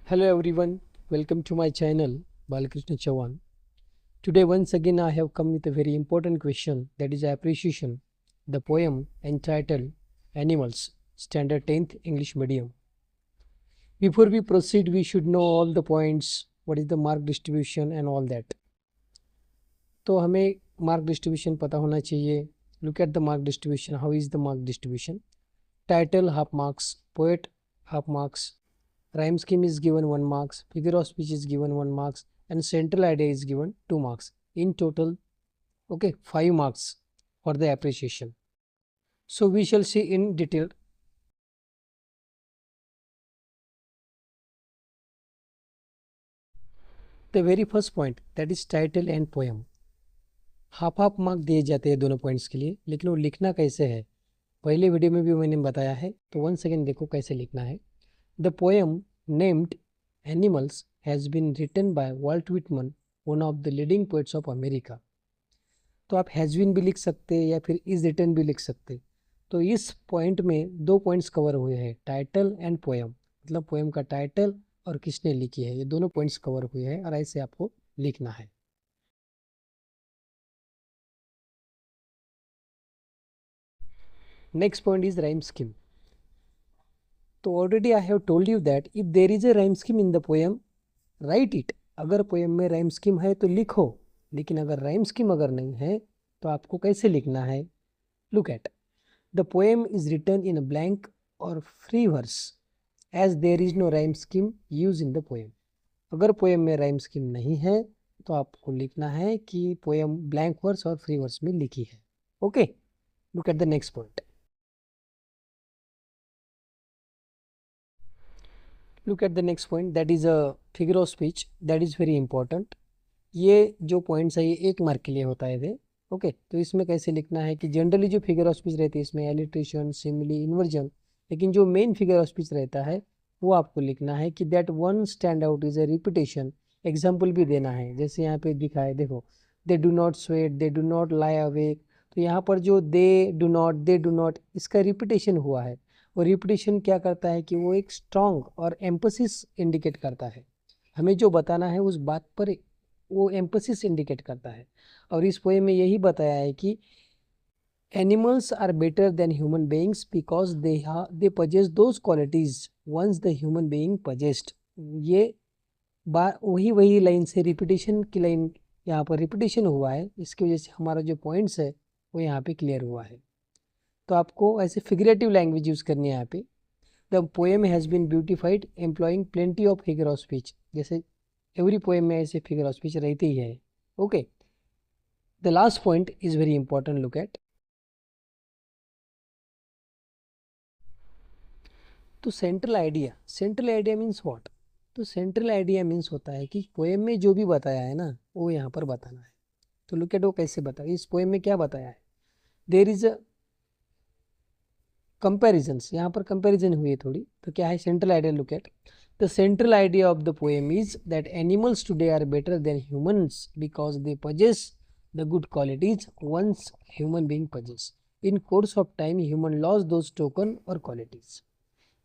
Hello everyone, welcome to my channel Balakrishna Chauhan. Today once again I have come with a very important question, that is appreciation, the poem entitled Animals, Standard 10th English Medium. Before we proceed, we should know all the points, what is the mark distribution and all that. तो हमें mark distribution पता होना चाहिए. Look at the mark distribution. How is the mark distribution? Title half marks, poet half marks, rhyme scheme is given 1 marks, figure of speech is given 1 marks, and central idea is given 2 marks. In total, 5 marks for the appreciation. So we shall see in detail. The very first point, that is title and poem. Half mark दिए जाते हैं दोनों points के लिए, लेकिन वो लिखना कैसे है पहले वीडियो में भी मैंने बताया है, तो वन सेकेंड देखो कैसे लिखना है. The poem named animals has been written by Walt Whitman, one of the leading poets of America. तो आप हैज़ बीन भी लिख सकते या फिर इज रिटन भी लिख सकते. तो इस पॉइंट में 2 पॉइंट्स कवर हुए हैं, टाइटल एंड पोएम. मतलब पोएम का टाइटल और किसने लिखी है, ये दोनों पॉइंट्स कवर हुए हैं और ऐसे आपको लिखना है. Next point is rhyme scheme. तो already I have told you that if there is a rhyme scheme in the poem, write it. अगर पोएम में rhyme scheme है तो लिखो, लेकिन अगर rhyme scheme अगर नहीं है तो आपको कैसे लिखना है. Look at the poem is written in a blank or free verse as there is no rhyme scheme used in the poem. अगर पोएम में rhyme scheme नहीं है तो आपको लिखना है कि पोएम blank verse और free verse में लिखी है. Okay, look at the next point. Look at the next point, that is a figure of speech. That is very important. ये जो पॉइंट्स है ये 1 मार्क के लिए होता है. ओके, तो इसमें कैसे लिखना है कि जनरली जो फिगर ऑफ स्पीच रहती है इसमें एलिट्रेशन, सिमिली, इन्वर्जन, लेकिन जो मेन फिगर ऑफ स्पीच रहता है वो आपको लिखना है कि that one stand out is a repetition. Example भी देना है, जैसे यहाँ पे दिखा है, देखो, they do not sweat, they do not lie awake. तो यहाँ पर जो दे डू नॉट इसका रिपीटेशन हुआ है. वो रिपीटेशन क्या करता है कि वो एक स्ट्रॉन्ग और एम्फसिस इंडिकेट करता है. हमें जो बताना है उस बात पर वो एम्फसिस इंडिकेट करता है. और इस पोएम में यही बताया है कि animals are better than human beings because they possess those qualities once the human being possessed. ये वही लाइन से रिपीटेशन की लाइन यहाँ पर रिपीटेशन हुआ है, इसकी वजह से हमारा जो पॉइंट्स है वो यहाँ पे क्लियर हुआ है. तो आपको ऐसे फिगरेटिव लैंग्वेज यूज़ करनी है यहाँ पे. The poem has been beautified employing plenty of figure of speech. जैसे एवरी पोएम में ऐसे फिगर ऑफ स्पीच रहती ही है. Okay, the last point is very important. Look at. तो सेंट्रल आइडिया मीन्स व्हाट. तो सेंट्रल आइडिया मीन्स होता है कि पोएम में जो भी बताया है ना वो यहाँ पर बताना है. तो लुक एट वो कैसे बताया, इस पोएम में क्या बताया है. देयर इज अ कंपेरिजन्स, यहाँ पर कंपेरिजन हुई है थोड़ी. तो क्या है central idea. Look at the central idea of the poem is that animals today are better than humans because they possess the good qualities once human being possess. In course of time human loss those token और qualities.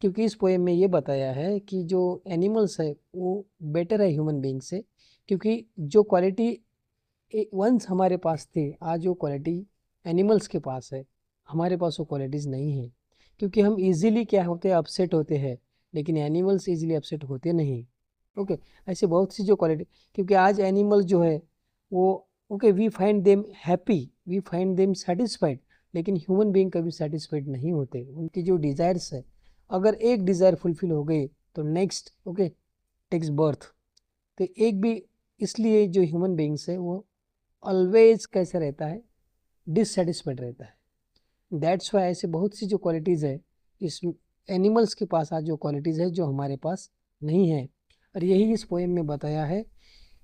क्योंकि इस poem में ये बताया है कि जो animals है वो बेटर है ह्यूमन बीइंग से, क्योंकि जो क्वालिटी वंस हमारे पास थी, आज वो क्वालिटी एनिमल्स के पास है, हमारे पास वो क्वालिटीज़ नहीं है. क्योंकि हम इजीली क्या होते हैं, अपसेट होते हैं, लेकिन एनिमल्स इजीली अपसेट होते नहीं. ओके, ऐसे बहुत सी जो क्वालिटी, क्योंकि आज एनिमल जो है वो we find them happy, we find them satisfied, लेकिन ह्यूमन बीइंग कभी सेटिस्फाइड नहीं होते. उनकी जो डिज़ायर्स है, अगर एक डिज़ायर फुलफिल हो गई तो नेक्स्ट टेक्स बर्थ. तो एक भी, इसलिए जो ह्यूमन बीइंग्स है वो ऑलवेज कैसे रहता है, डिससेटिस्फाइड रहता है. दैट्स वाई ऐसे बहुत सी जो क्वालिटीज़ है इस एनिमल्स के पास आज जो क्वालिटीज़ है जो हमारे पास नहीं है, और यही इस पोएम में बताया है.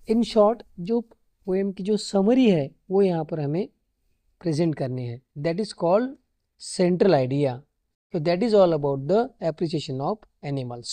इन शॉर्ट जो पोएम की जो समरी है वो यहाँ पर हमें प्रेजेंट करनी है. That is called central idea. So that is all about the appreciation of animals.